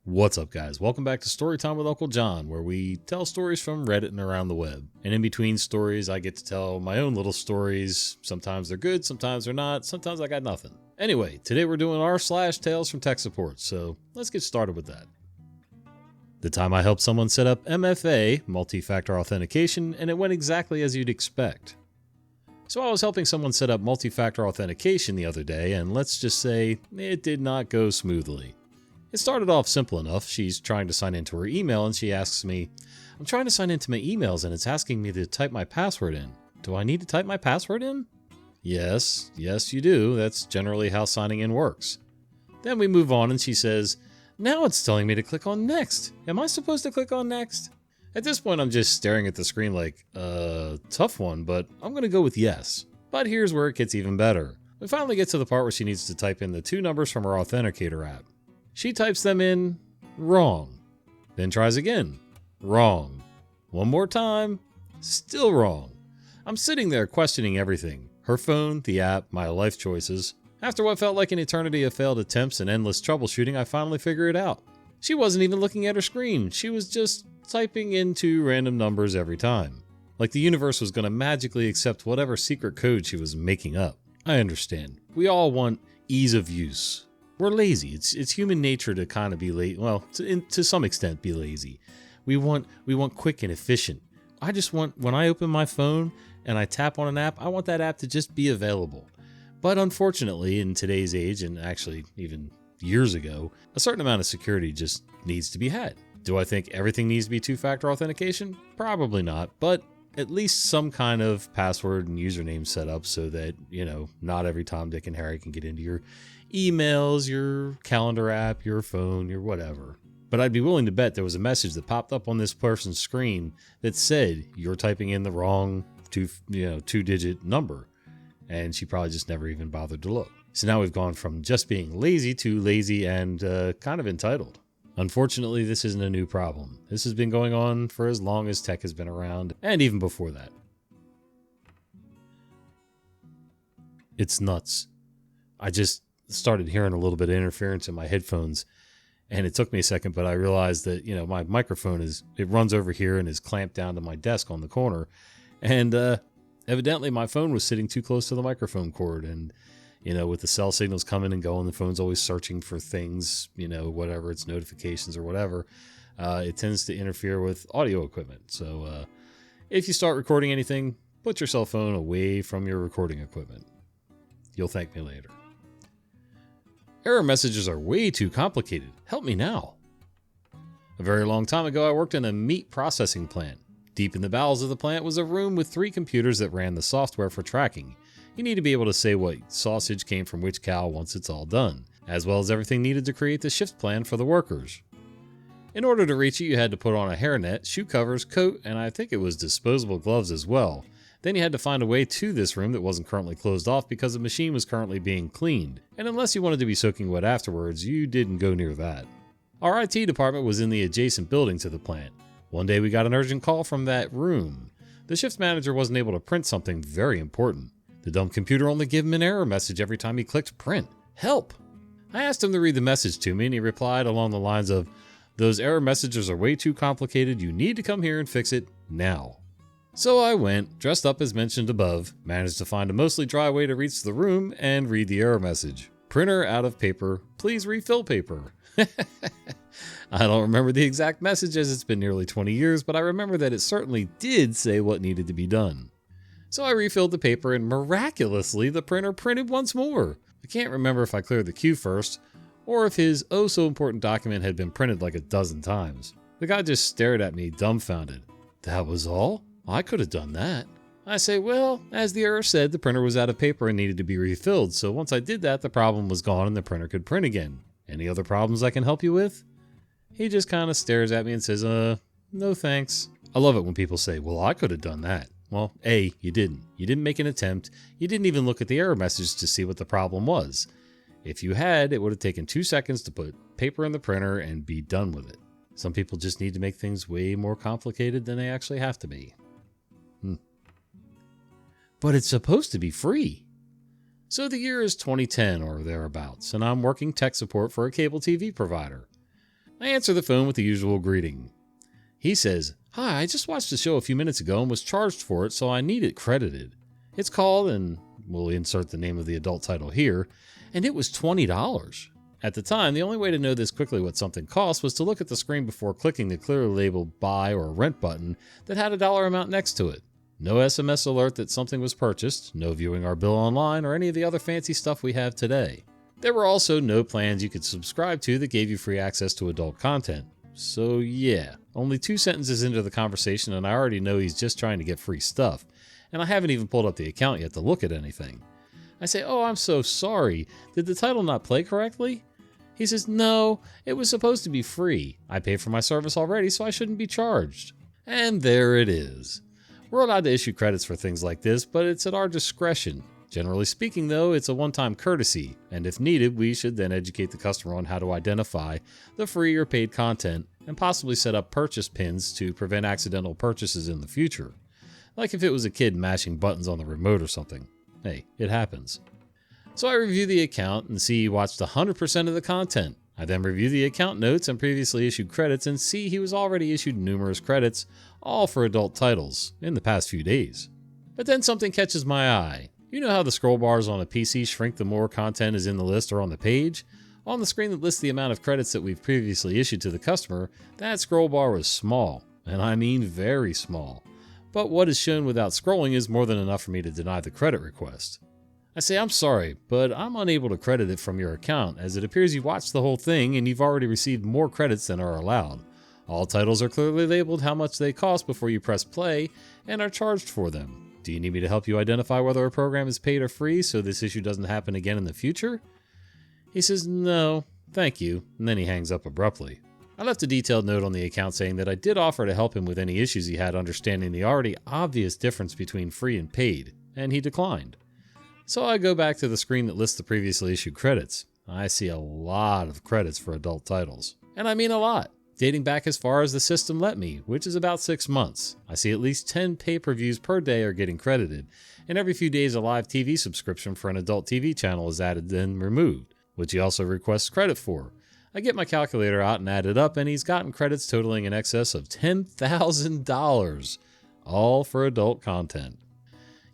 What's up, guys? Welcome back to Storytime with Uncle Jon, where we tell stories from Reddit and around the web. And in between stories, I get to tell my own little stories. Sometimes they're good, sometimes they're not, sometimes I got nothing. Anyway, today we're doing r/Tales from Tech Support, so let's get started with that. The time I helped someone set up MFA, multi-factor authentication, and it went exactly as you'd expect. So I was helping someone set up multi-factor authentication the other day, and let's just say it did not go smoothly. It started off simple enough. She's trying to sign into her email and she asks me, I'm trying to sign into my emails and it's asking me to type my password in. Do I need to type my password in? Yes, you do. That's generally how signing in works. Then we move on and she says, now it's telling me to click on next. Am I supposed to click on next? At this point, I'm just staring at the screen like, tough one, but I'm going to go with yes. But here's where it gets even better. We finally get to the part where she needs to type in the 2 numbers from her authenticator app. She types them in wrong, then tries again, wrong. One more time, still wrong. I'm sitting there questioning everything. Her phone, the app, my life choices. After what felt like an eternity of failed attempts and endless troubleshooting, I finally figured it out. She wasn't even looking at her screen. She was just typing in 2 random numbers every time. Like the universe was going to magically accept whatever secret code she was making up. I understand. We all want ease of use. We're lazy. It's human nature to kind of be lazy. Well, to some extent, be lazy. We want quick and efficient. I just want, when I open my phone and I tap on an app, I want that app to just be available. But unfortunately, in today's age, and actually even years ago, a certain amount of security just needs to be had. Do I think everything needs to be 2-factor authentication? Probably not, but at least some kind of password and username set up so that, not every Tom, Dick, and Harry can get into your emails, your calendar app, your phone, your whatever. But I'd be willing to bet there was a message that popped up on this person's screen that said you're typing in the wrong 2-digit number, and she probably just never even bothered to look. So now we've gone from just being lazy to lazy and kind of entitled. Unfortunately, this isn't a new problem. This has been going on for as long as tech has been around, and even before that. It's nuts. I just started hearing a little bit of interference in my headphones, and it took me a second, but I realized that, my microphone it runs over here and is clamped down to my desk on the corner, and evidently my phone was sitting too close to the microphone cord, and with the cell signals coming and going, the phone's always searching for things, whatever, it's notifications or whatever. It tends to interfere with audio equipment. So if you start recording anything, put your cell phone away from your recording equipment. You'll thank me later. Error messages are way too complicated. Help me now. A very long time ago, I worked in a meat processing plant. Deep in the bowels of the plant was a room with 3 computers that ran the software for tracking. You need to be able to say what sausage came from which cow once it's all done, as well as everything needed to create the shift plan for the workers. In order to reach it, you had to put on a hairnet, shoe covers, coat, and I think it was disposable gloves as well. Then you had to find a way to this room that wasn't currently closed off because the machine was currently being cleaned. And unless you wanted to be soaking wet afterwards, you didn't go near that. Our IT department was in the adjacent building to the plant. One day we got an urgent call from that room. The shift manager wasn't able to print something very important. The dumb computer only gave him an error message every time he clicked print. Help! I asked him to read the message to me, and he replied along the lines of, those error messages are way too complicated, you need to come here and fix it now. So I went, dressed up as mentioned above, managed to find a mostly dry way to reach the room and read the error message. Printer out of paper, please refill paper. I don't remember the exact message as it's been nearly 20 years, but I remember that it certainly did say what needed to be done. So I refilled the paper and miraculously the printer printed once more. I can't remember if I cleared the queue first or if his oh so important document had been printed like a dozen times. The guy just stared at me dumbfounded. That was all? I could have done that. I say, well, as the error said, the printer was out of paper and needed to be refilled, so once I did that, the problem was gone and the printer could print again. Any other problems I can help you with? He just kind of stares at me and says, no thanks. I love it when people say, well, I could have done that. Well, A, you didn't. You didn't make an attempt. You didn't even look at the error message to see what the problem was. If you had, it would have taken 2 seconds to put paper in the printer and be done with it. Some people just need to make things way more complicated than they actually have to be. But it's supposed to be free. So the year is 2010 or thereabouts, and I'm working tech support for a cable TV provider. I answer the phone with the usual greeting. He says, "Hi, I just watched the show a few minutes ago and was charged for it, so I need it credited. It's called," and we'll insert the name of the adult title here, "and it was $20. At the time, the only way to know this quickly what something cost was to look at the screen before clicking the clearly labeled buy or rent button that had a dollar amount next to it. No SMS alert that something was purchased, no viewing our bill online, or any of the other fancy stuff we have today. There were also no plans you could subscribe to that gave you free access to adult content. So yeah, only 2 sentences into the conversation and I already know he's just trying to get free stuff, and I haven't even pulled up the account yet to look at anything. I say, "Oh, I'm so sorry. Did the title not play correctly?" He says, "No, it was supposed to be free. I paid for my service already, so I shouldn't be charged." And there it is. We're allowed to issue credits for things like this, but it's at our discretion. Generally speaking, though, it's a one-time courtesy, and if needed, we should then educate the customer on how to identify the free or paid content and possibly set up purchase pins to prevent accidental purchases in the future. Like if it was a kid mashing buttons on the remote or something. Hey, it happens. So I review the account and see he watched 100% of the content. I then review the account notes and previously issued credits and see he was already issued numerous credits, all for adult titles, in the past few days. But then something catches my eye. You know how the scroll bars on a PC shrink the more content is in the list or on the page? On the screen that lists the amount of credits that we've previously issued to the customer, that scroll bar was small, and I mean very small. But what is shown without scrolling is more than enough for me to deny the credit request. I say, "I'm sorry, but I'm unable to credit it from your account as it appears you watched the whole thing and you've already received more credits than are allowed. All titles are clearly labeled how much they cost before you press play and are charged for them. Do you need me to help you identify whether a program is paid or free so this issue doesn't happen again in the future?" He says, "No, thank you," and then he hangs up abruptly. I left a detailed note on the account saying that I did offer to help him with any issues he had understanding the already obvious difference between free and paid, and he declined. So I go back to the screen that lists the previously issued credits. I see a lot of credits for adult titles. And I mean a lot. Dating back as far as the system let me, which is about 6 months. I see at least 10 pay-per-views per day are getting credited, and every few days a live TV subscription for an adult TV channel is added then removed, which he also requests credit for. I get my calculator out and add it up, and he's gotten credits totaling in excess of $10,000, all for adult content.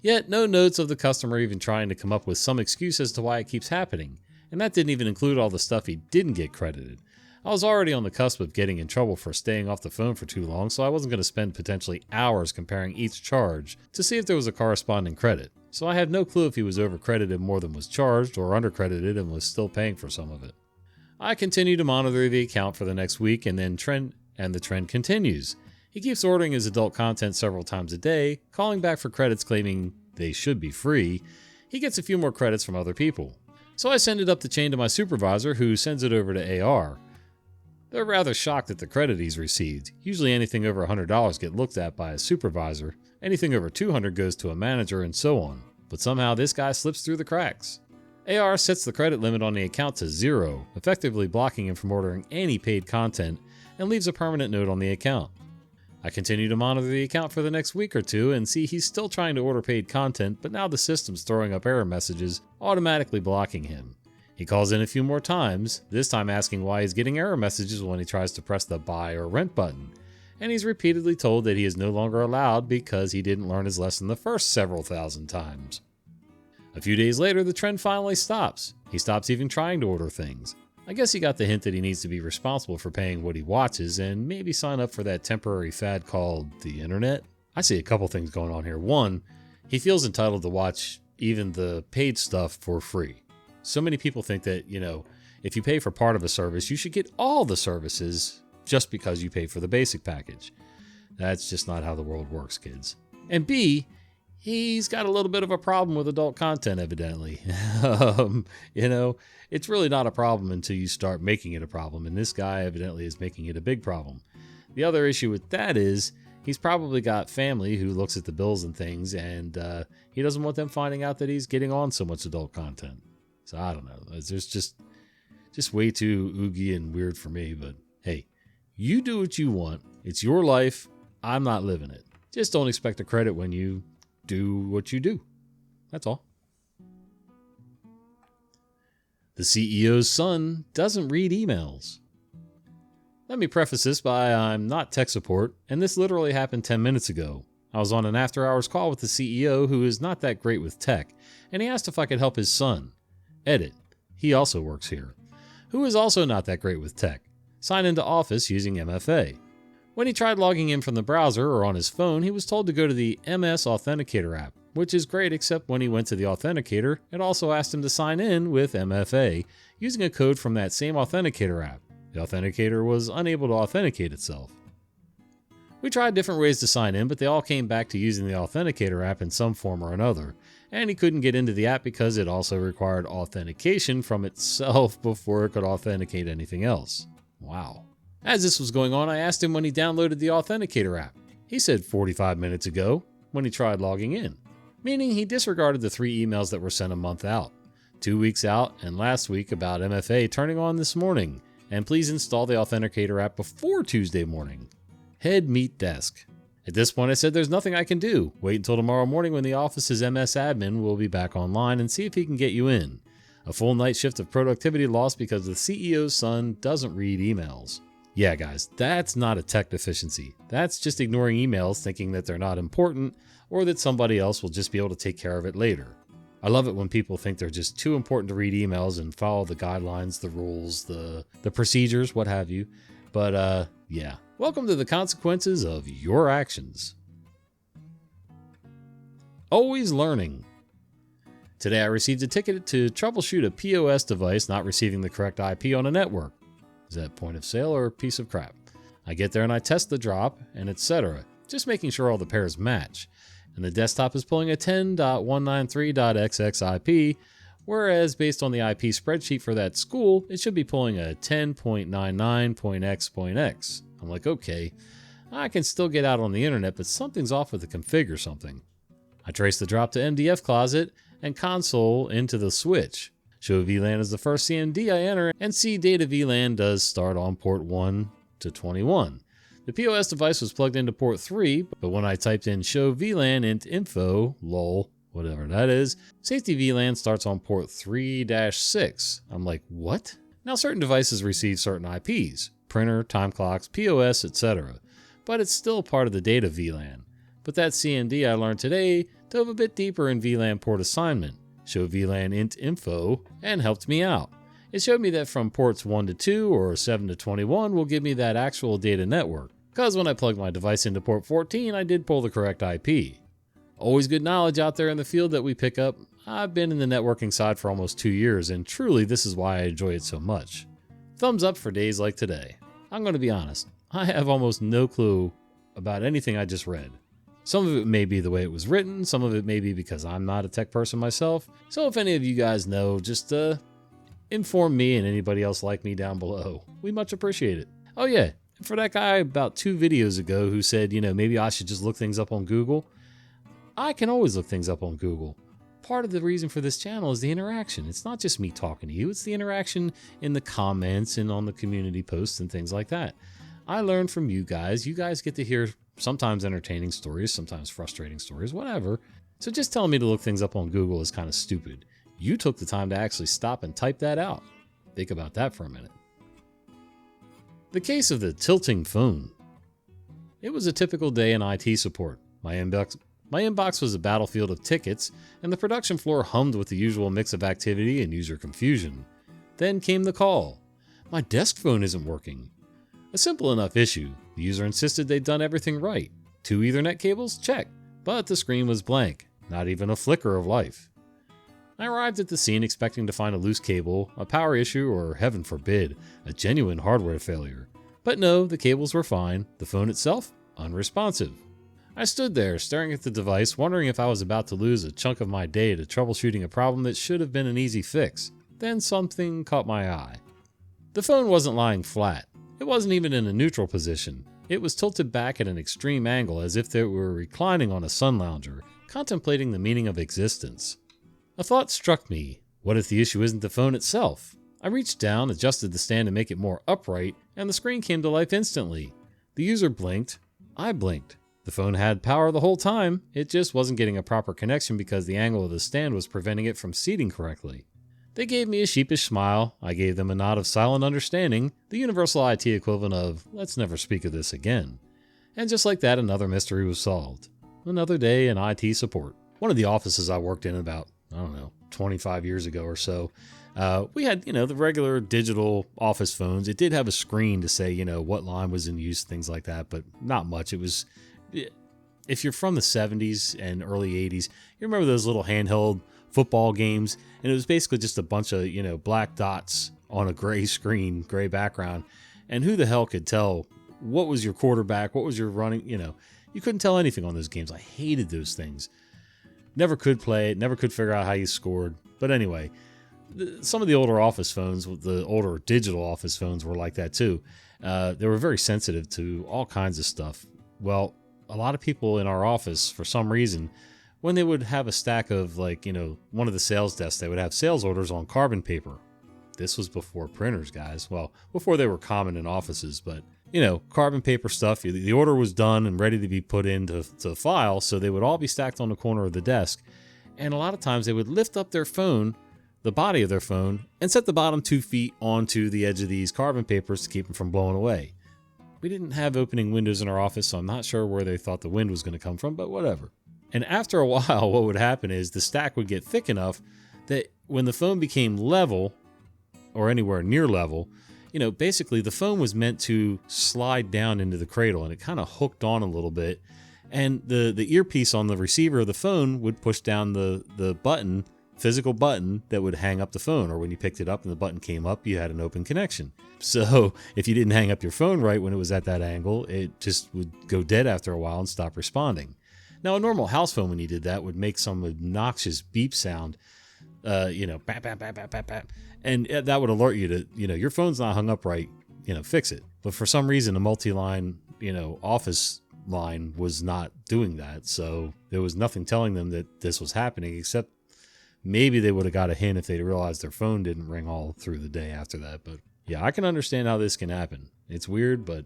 Yet no notes of the customer even trying to come up with some excuse as to why it keeps happening, and that didn't even include all the stuff he didn't get credited. I was already on the cusp of getting in trouble for staying off the phone for too long, so I wasn't going to spend potentially hours comparing each charge to see if there was a corresponding credit. So I had no clue if he was overcredited more than was charged or undercredited and was still paying for some of it. I continue to monitor the account for the next week and the trend continues. He keeps ordering his adult content several times a day, calling back for credits claiming they should be free. He gets a few more credits from other people. So I send it up the chain to my supervisor, who sends it over to AR. They're rather shocked at the credit he's received. Usually anything over $100 get looked at by a supervisor, anything over $200 goes to a manager, and so on. But somehow this guy slips through the cracks. AR sets the credit limit on the account to 0, effectively blocking him from ordering any paid content, and leaves a permanent note on the account. I continue to monitor the account for the next week or two and see he's still trying to order paid content, but now the system's throwing up error messages, automatically blocking him. He calls in a few more times, this time asking why he's getting error messages when he tries to press the buy or rent button, and he's repeatedly told that he is no longer allowed because he didn't learn his lesson the first several thousand times. A few days later, the trend finally stops. He stops even trying to order things. I guess he got the hint that he needs to be responsible for paying what he watches and maybe sign up for that temporary fad called the internet. I see a couple things going on here. One, he feels entitled to watch even the paid stuff for free. So many people think that, if you pay for part of a service, you should get all the services just because you pay for the basic package. That's just not how the world works, kids. And B, he's got a little bit of a problem with adult content, evidently. It's really not a problem until you start making it a problem, and this guy evidently is making it a big problem. The other issue with that is he's probably got family who looks at the bills and things, and he doesn't want them finding out that he's getting on so much adult content. So I don't know. There's just way too oogie and weird for me, but hey, you do what you want. It's your life. I'm not living it. Just don't expect a credit when you do what you do. That's all. The CEO's son doesn't read emails. Let me preface this by I'm not tech support, and this literally happened 10 minutes ago. I was on an after-hours call with the CEO who is not that great with tech, and he asked if I could help his son. Edit. He also works here. Who is also not that great with tech. Sign into Office using MFA. When he tried logging in from the browser or on his phone, he was told to go to the MS Authenticator app, which is great except when he went to the Authenticator, it also asked him to sign in with MFA using a code from that same Authenticator app. The Authenticator was unable to authenticate itself. We tried different ways to sign in, but they all came back to using the Authenticator app in some form or another, and he couldn't get into the app because it also required authentication from itself before it could authenticate anything else. Wow. As this was going on, I asked him when he downloaded the Authenticator app. He said 45 minutes ago when he tried logging in, meaning he disregarded the 3 emails that were sent a month out, 2 weeks out, and last week about MFA turning on this morning, and please install the Authenticator app before Tuesday morning. Head meet desk. At this point I said there's nothing I can do. Wait until tomorrow morning when the office's MS admin will be back online and see if he can get you in. A full night shift of productivity lost because the CEO's son doesn't read emails. Yeah guys, that's not a tech deficiency. That's just ignoring emails thinking that they're not important or that somebody else will just be able to take care of it later. I love it when people think they're just too important to read emails and follow the guidelines, the rules, the procedures, what have you. But yeah. Welcome to the consequences of your actions. Always learning. Today I received a ticket to troubleshoot a POS device not receiving the correct IP on a network. Is that point of sale or a piece of crap? I get there and I test the drop and etc. Just making sure all the pairs match. And the desktop is pulling a 10.193.xx IP, whereas based on the IP spreadsheet for that school, it should be pulling a 10.99.x.x. I'm like, okay, I can still get out on the internet, but something's off with the config or something. I trace the drop to MDF closet and console into the switch. Show VLAN is the first CMD I enter, and see data VLAN does start on port 1 to 21. The POS device was plugged into port 3, but when I typed in show VLAN int info, lol, whatever that is, safety VLAN starts on port 3-6. I'm like, what? Now certain devices receive certain IPs, printer, time clocks, POS, etc. But it's still part of the data VLAN. But that CMD I learned today dove a bit deeper in VLAN port assignment, show VLAN int info, and helped me out. It showed me that from ports 1 to 2 or 7 to 21 will give me that actual data network, because when I plugged my device into port 14 I did pull the correct IP. Always good knowledge out there in the field that we pick up. I've been in the networking side for almost 2 years, and truly this is why I enjoy it so much. Thumbs up for days like today. I'm going to be honest, I have almost no clue about anything I just read. Some of it may be the way it was written, some of it may be because I'm not a tech person myself, so if any of you guys know, just inform me and anybody else like me down below. We much appreciate it. Oh yeah, for that guy about 2 videos ago who said, maybe I should just look things up on Google, I can always look things up on Google. Part of the reason for this channel is the interaction. It's not just me talking to you, it's the interaction in the comments and on the community posts and things like that. I learn from you guys. You guys get to hear sometimes entertaining stories, sometimes frustrating stories, whatever. So just telling me to look things up on Google is kind of stupid. You took the time to actually stop and type that out. Think about that for a minute. The case of the tilting phone. It was a typical day in IT support. My inbox was a battlefield of tickets, and the production floor hummed with the usual mix of activity and user confusion. Then came the call. My desk phone isn't working. A simple enough issue. The user insisted they'd done everything right. 2 Ethernet cables? Check. But the screen was blank. Not even a flicker of life. I arrived at the scene expecting to find a loose cable, a power issue, or heaven forbid, a genuine hardware failure. But no, the cables were fine. The phone itself? Unresponsive. I stood there, staring at the device, wondering if I was about to lose a chunk of my day to troubleshooting a problem that should have been an easy fix. Then something caught my eye. The phone wasn't lying flat. It wasn't even in a neutral position. It was tilted back at an extreme angle as if it were reclining on a sun lounger, contemplating the meaning of existence. A thought struck me. What if the issue isn't the phone itself? I reached down, adjusted the stand to make it more upright, and the screen came to life instantly. The user blinked. I blinked. The phone had power the whole time. It just wasn't getting a proper connection because the angle of the stand was preventing it from seating correctly. They gave me a sheepish smile. I gave them a nod of silent understanding, the universal IT equivalent of, let's never speak of this again. And just like that, another mystery was solved. Another day in IT support. One of the offices I worked in about, 25 years ago or so, we had, the regular digital office phones. It did have a screen to say, what line was in use, things like that, but not much. It was, if you're from the 70s and early 80s, you remember those little handheld football games, and it was basically just a bunch of, black dots on a gray screen, gray background. And who the hell could tell what was your quarterback, what was your running, you couldn't tell anything on those games. I hated those things. Never could play it, never could figure out how you scored. But anyway, some of the older office phones, the older digital office phones were like that too. They were very sensitive to all kinds of stuff. Well, a lot of people in our office, for some reason, when they would have a stack of one of the sales desks, they would have sales orders on carbon paper. This was before printers, guys. Well, before they were common in offices, but carbon paper stuff. The order was done and ready to be put into the file, so they would all be stacked on the corner of the desk. And a lot of times they would lift up their phone, the body of their phone, and set the bottom 2 feet onto the edge of these carbon papers to keep them from blowing away. We didn't have opening windows in our office, so I'm not sure where they thought the wind was going to come from, but whatever. And after a while, what would happen is the stack would get thick enough that when the phone became level, or anywhere near level, basically the phone was meant to slide down into the cradle, and it kind of hooked on a little bit. And the earpiece on the receiver of the phone would push down the button, physical button that would hang up the phone, or when you picked it up and the button came up, you had an open connection. So if you didn't hang up your phone right when it was at that angle, it just would go dead after a while and stop responding. Now, a normal house phone, when you did that, would make some obnoxious beep sound, bap, bap, bap, bap, bap, bap. And that would alert you to, your phone's not hung up right, fix it. But for some reason, a multi-line, office line was not doing that. So there was nothing telling them that this was happening, except maybe they would have got a hint if they realized their phone didn't ring all through the day after that. But yeah, I can understand how this can happen. It's weird, but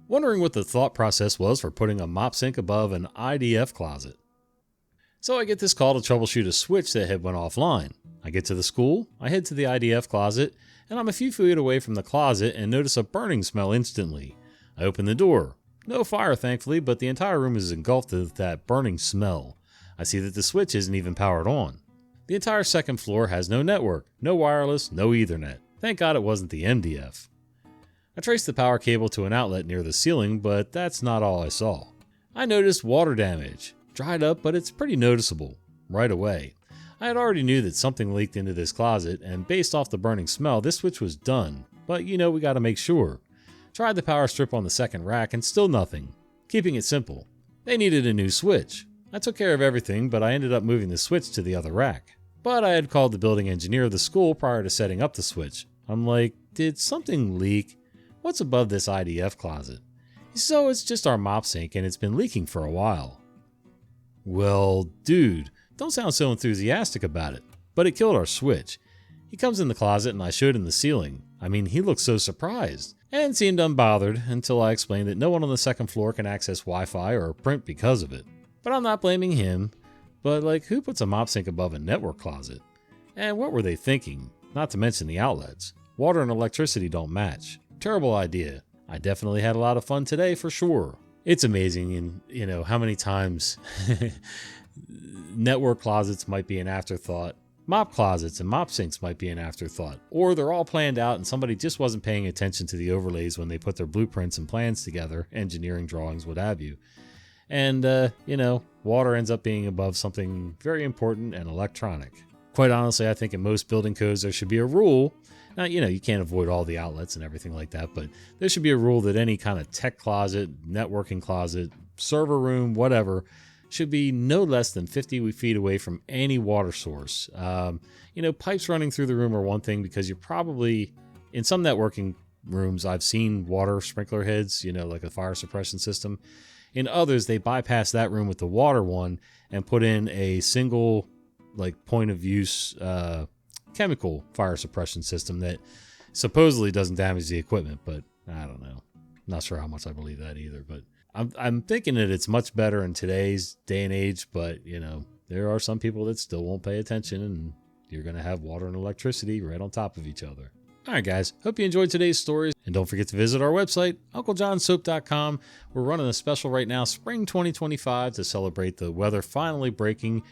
Wondering what the thought process was for putting a mop sink above an IDF closet. So I get this call to troubleshoot a switch that had went offline. I get to the school, I head to the IDF closet, and I'm a few feet away from the closet and notice a burning smell instantly. I open the door. No fire, thankfully, but the entire room is engulfed with that burning smell. I see that the switch isn't even powered on. The entire second floor has no network, no wireless, no Ethernet. Thank God it wasn't the MDF. I traced the power cable to an outlet near the ceiling, but that's not all I saw. I noticed water damage. Dried up, but it's pretty noticeable. Right away. I had already knew that something leaked into this closet, and based off the burning smell, this switch was done. But we gotta make sure. Tried the power strip on the second rack, and still nothing. Keeping it simple. They needed a new switch. I took care of everything, but I ended up moving the switch to the other rack. But I had called the building engineer of the school prior to setting up the switch. I'm like, did something leak? What's above this IDF closet? So it's just our mop sink, and it's been leaking for a while. Well, dude, don't sound so enthusiastic about it. But it killed our switch. He comes in the closet and I showed him the ceiling. I mean, he looked so surprised and seemed unbothered until I explained that no one on the second floor can access Wi-Fi or print because of it. But I'm not blaming him. But who puts a mop sink above a network closet? And what were they thinking? Not to mention the outlets. Water and electricity don't match. Terrible idea. I definitely had a lot of fun today for sure. It's amazing, and how many times network closets might be an afterthought. Mop closets and mop sinks might be an afterthought. Or they're all planned out and somebody just wasn't paying attention to the overlays when they put their blueprints and plans together, engineering drawings, what have you. And, water ends up being above something very important and electronic. Quite honestly, I think in most building codes there should be a rule. Now, you can't avoid all the outlets and everything like that, but there should be a rule that any kind of tech closet, networking closet, server room, whatever, should be no less than 50 feet away from any water source. Pipes running through the room are one thing because you're probably, in some networking rooms, I've seen water sprinkler heads, like a fire suppression system. In others, they bypass that room with the water one and put in a single, point of use, chemical fire suppression system that supposedly doesn't damage the equipment, but I don't know. Not sure how much I believe that either, but I'm thinking that it's much better in today's day and age, but there are some people that still won't pay attention, and you're going to have water and electricity right on top of each other. All right, guys. Hope you enjoyed today's stories. And don't forget to visit our website, unclejohnsoap.com. We're running a special right now, spring 2025, to celebrate the weather finally breaking.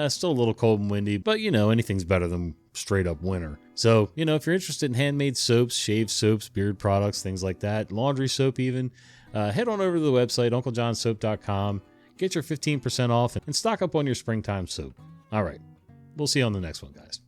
Still a little cold and windy, but anything's better than straight up winter. So, if you're interested in handmade soaps, shave soaps, beard products, things like that, laundry soap even, head on over to the website, unclejohnsoap.com. Get your 15% off and stock up on your springtime soap. All right. We'll see you on the next one, guys.